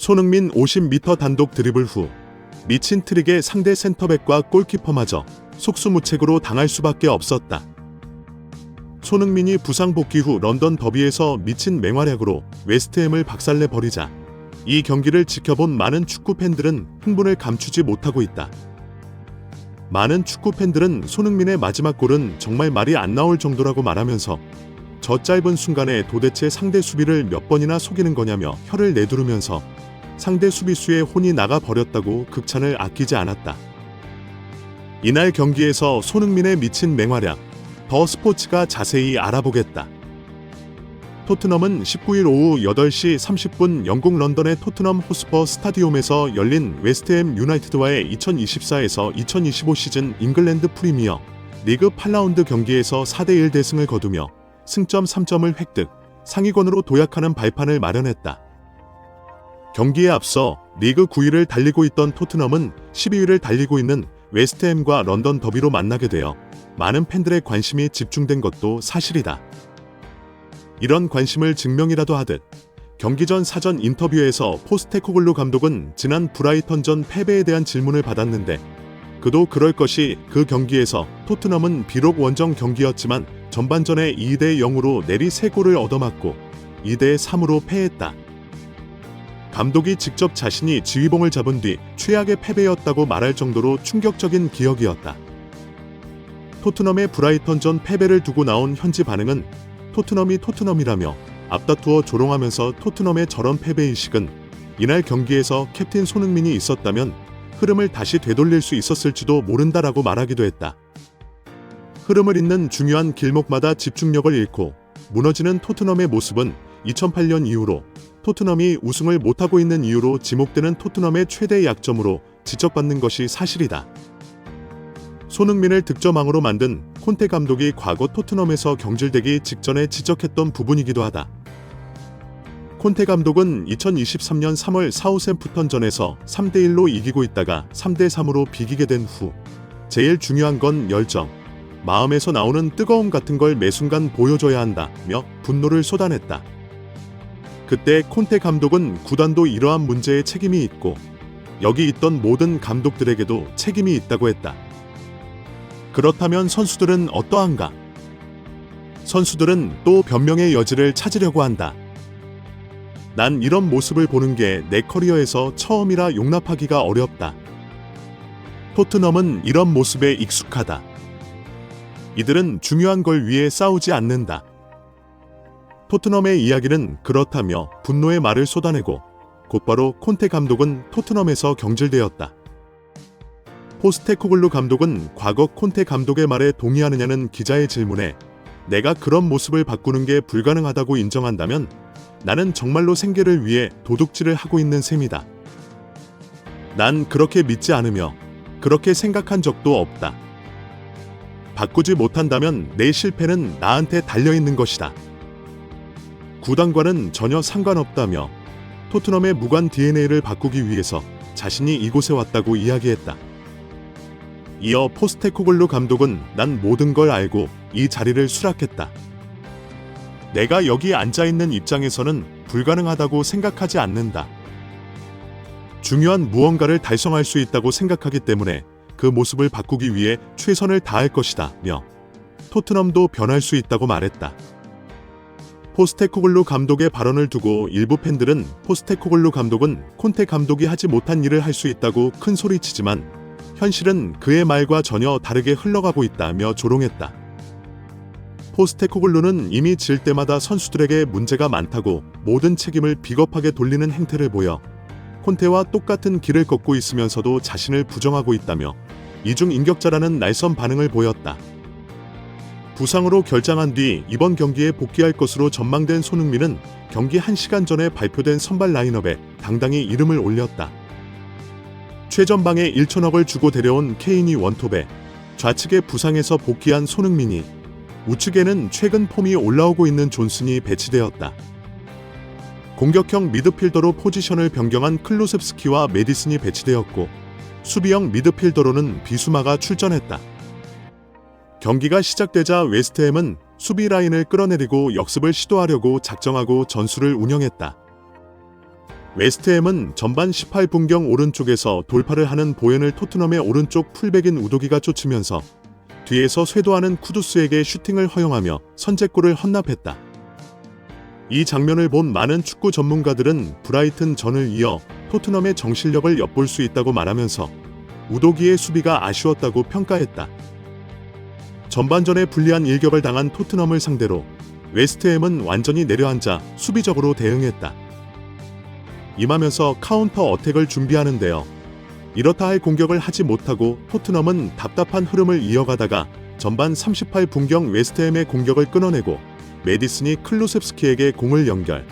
손흥민 50m 단독 드리블 후 미친 트릭에 상대 센터백과 골키퍼마저 속수무책으로 당할 수밖에 없었다. 손흥민이 부상 복귀 후 런던 더비에서 미친 맹활약으로 웨스트햄을 박살내버리자 이 경기를 지켜본 많은 축구 팬들은 흥분을 감추지 못하고 있다. 많은 축구 팬들은 손흥민의 마지막 골은 정말 말이 안 나올 정도라고 말하면서 저 짧은 순간에 도대체 상대 수비를 몇 번이나 속이는 거냐며 혀를 내두르면서 상대 수비수의 혼이 나가 버렸다고 극찬을 아끼지 않았다. 이날 경기에서 손흥민의 미친 맹활약, 더 스포츠가 자세히 알아보겠다. 토트넘은 19일 오후 8시 30분 영국 런던의 토트넘 호스퍼 스타디움에서 열린 웨스트햄 유나이티드와의 2024에서 2025 시즌 잉글랜드 프리미어 리그 8라운드 경기에서 4대1 대승을 거두며 승점 3점을 획득, 상위권으로 도약하는 발판을 마련했다. 경기에 앞서 리그 9위를 달리고 있던 토트넘은 12위를 달리고 있는 웨스트햄과 런던 더비로 만나게 되어 많은 팬들의 관심이 집중된 것도 사실이다. 이런 관심을 증명이라도 하듯 경기 전 사전 인터뷰에서 포스테코글루 감독은 지난 브라이턴전 패배에 대한 질문을 받았는데 그도 그럴 것이 그 경기에서 토트넘은 비록 원정 경기였지만 전반전에 2대 0으로 내리 3골을 얻어맞고 2대 3으로 패했다. 감독이 직접 자신이 지휘봉을 잡은 뒤 최악의 패배였다고 말할 정도로 충격적인 기억이었다. 토트넘의 브라이턴전 패배를 두고 나온 현지 반응은 토트넘이 토트넘이라며 앞다투어 조롱하면서 토트넘의 저런 패배의식은 이날 경기에서 캡틴 손흥민이 있었다면 흐름을 다시 되돌릴 수 있었을지도 모른다라고 말하기도 했다. 흐름을 잇는 중요한 길목마다 집중력을 잃고 무너지는 토트넘의 모습은 2008년 이후로 토트넘이 우승을 못하고 있는 이유로 지목되는 토트넘의 최대 약점으로 지적받는 것이 사실이다. 손흥민을 득점왕으로 만든 콘테 감독이 과거 토트넘에서 경질되기 직전에 지적했던 부분이기도 하다. 콘테 감독은 2023년 3월 사우샘프턴전에서 3대1로 이기고 있다가 3대3으로 비기게 된 후 제일 중요한 건 열정, 마음에서 나오는 뜨거움 같은 걸 매 순간 보여줘야 한다며 분노를 쏟아냈다. 그때 콘테 감독은 구단도 이러한 문제에 책임이 있고 여기 있던 모든 감독들에게도 책임이 있다고 했다. 그렇다면 선수들은 어떠한가? 선수들은 또 변명의 여지를 찾으려고 한다. 난 이런 모습을 보는 게 내 커리어에서 처음이라 용납하기가 어렵다. 토트넘은 이런 모습에 익숙하다. 이들은 중요한 걸 위해 싸우지 않는다. 토트넘의 이야기는 그렇다며 분노의 말을 쏟아내고 곧바로 콘테 감독은 토트넘에서 경질되었다. 포스테코글루 감독은 과거 콘테 감독의 말에 동의하느냐는 기자의 질문에 내가 그런 모습을 바꾸는 게 불가능하다고 인정한다면 나는 정말로 생계를 위해 도둑질을 하고 있는 셈이다. 난 그렇게 믿지 않으며 그렇게 생각한 적도 없다. 바꾸지 못한다면 내 실패는 나한테 달려있는 것이다. 구단과는 전혀 상관없다며 토트넘의 무관 DNA를 바꾸기 위해서 자신이 이곳에 왔다고 이야기했다. 이어 포스테코글루 감독은 난 모든 걸 알고 이 자리를 수락했다. 내가 여기 앉아있는 입장에서는 불가능하다고 생각하지 않는다. 중요한 무언가를 달성할 수 있다고 생각하기 때문에 그 모습을 바꾸기 위해 최선을 다할 것이다 며 토트넘도 변할 수 있다고 말했다. 포스테코글루 감독의 발언을 두고 일부 팬들은 포스테코글루 감독은 콘테 감독이 하지 못한 일을 할 수 있다고 큰 소리치지만 현실은 그의 말과 전혀 다르게 흘러가고 있다며 조롱했다. 포스테코글루는 이미 질 때마다 선수들에게 문제가 많다고 모든 책임을 비겁하게 돌리는 행태를 보여 콘테와 똑같은 길을 걷고 있으면서도 자신을 부정하고 있다며 이중인격자라는 날선 반응을 보였다. 부상으로 결장한 뒤 이번 경기에 복귀할 것으로 전망된 손흥민은 경기 1시간 전에 발표된 선발 라인업에 당당히 이름을 올렸다. 최전방에 1천억을 주고 데려온 케인이 원톱에 좌측에 부상에서 복귀한 손흥민이 우측에는 최근 폼이 올라오고 있는 존슨이 배치되었다. 공격형 미드필더로 포지션을 변경한 클루셉스키와 메디슨이 배치되었고 수비형 미드필더로는 비수마가 출전했다. 경기가 시작되자 웨스트햄은 수비 라인을 끌어내리고 역습을 시도하려고 작정하고 전술을 운영했다. 웨스트햄은 전반 18분경 오른쪽에서 돌파를 하는 보엔을 토트넘의 오른쪽 풀백인 우도기가 쫓으면서 뒤에서 쇄도하는 쿠두스에게 슈팅을 허용하며 선제골을 헌납했다. 이 장면을 본 많은 축구 전문가들은 브라이튼 전을 이어 토트넘의 정실력을 엿볼 수 있다고 말하면서 우도기의 수비가 아쉬웠다고 평가했다. 전반전에 불리한 일격을 당한 토트넘을 상대로 웨스트햄은 완전히 내려앉아 수비적으로 대응했다. 임하면서 카운터 어택을 준비하는데요. 이렇다 할 공격을 하지 못하고 토트넘은 답답한 흐름을 이어가다가 전반 38분경 웨스트햄의 공격을 끊어내고 메디슨이 클루셉스키에게 공을 연결.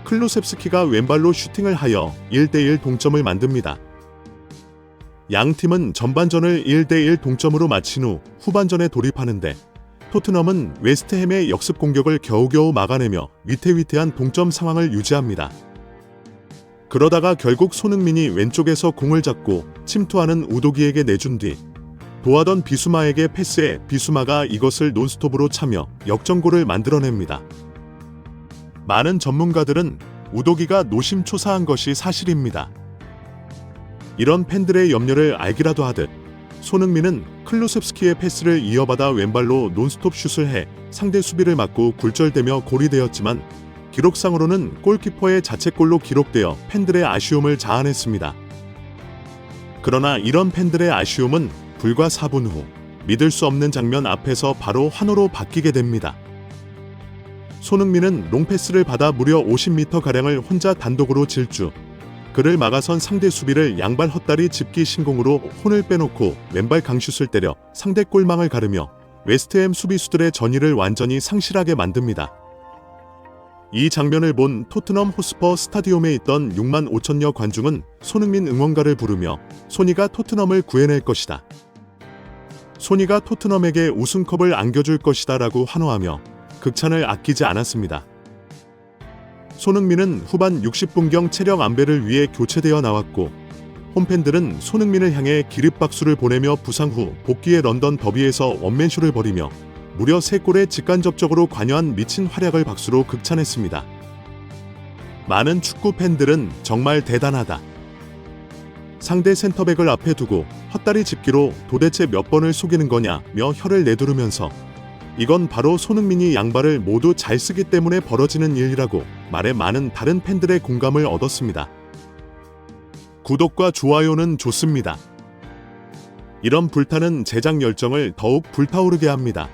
클루셉스키가 왼발로 슈팅을 하여 1대1 동점을 만듭니다. 양 팀은 전반전을 1대1 동점으로 마친 후 후반전에 돌입하는데 토트넘은 웨스트햄의 역습 공격을 겨우겨우 막아내며 위태위태한 동점 상황을 유지합니다. 그러다가 결국 손흥민이 왼쪽에서 공을 잡고 침투하는 우도기에게 내준 뒤 도하던 비수마에게 패스해 비수마가 이것을 논스톱으로 차며 역전골을 만들어냅니다. 많은 전문가들은 우도기가 노심초사한 것이 사실입니다. 이런 팬들의 염려를 알기라도 하듯 손흥민은 클루셉스키의 패스를 이어받아 왼발로 논스톱 슛을 해 상대 수비를 막고 굴절되며 골이 되었지만 기록상으로는 골키퍼의 자책골로 기록되어 팬들의 아쉬움을 자아냈습니다. 그러나 이런 팬들의 아쉬움은 불과 4분 후 믿을 수 없는 장면 앞에서 바로 환호로 바뀌게 됩니다. 손흥민은 롱패스를 받아 무려 50m가량을 혼자 단독으로 질주. 그를 막아선 상대 수비를 양발 헛다리 짚기 신공으로 혼을 빼놓고 왼발 강슛을 때려 상대 골망을 가르며 웨스트햄 수비수들의 전의를 완전히 상실하게 만듭니다. 이 장면을 본 토트넘 호스퍼 스타디움에 있던 6만 5천여 관중은 손흥민 응원가를 부르며 소니가 토트넘을 구해낼 것이다. 소니가 토트넘에게 우승컵을 안겨줄 것이다 라고 환호하며 극찬을 아끼지 않았습니다. 손흥민은 후반 60분경 체력 안배를 위해 교체되어 나왔고 홈팬들은 손흥민을 향해 기립박수를 보내며 부상 후 복귀의 런던 더비에서 원맨쇼를 벌이며 무려 3골에 직간접적으로 관여한 미친 활약을 박수로 극찬했습니다. 많은 축구 팬들은 정말 대단하다. 상대 센터백을 앞에 두고 헛다리 짚기로 도대체 몇 번을 속이는 거냐며 혀를 내두르면서 이건 바로 손흥민이 양발을 모두 잘 쓰기 때문에 벌어지는 일이라고 말해 많은 다른 팬들의 공감을 얻었습니다. 구독과 좋아요는 좋습니다. 이런 불타는 제작 열정을 더욱 불타오르게 합니다.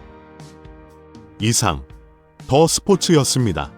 이상 더 스포츠였습니다.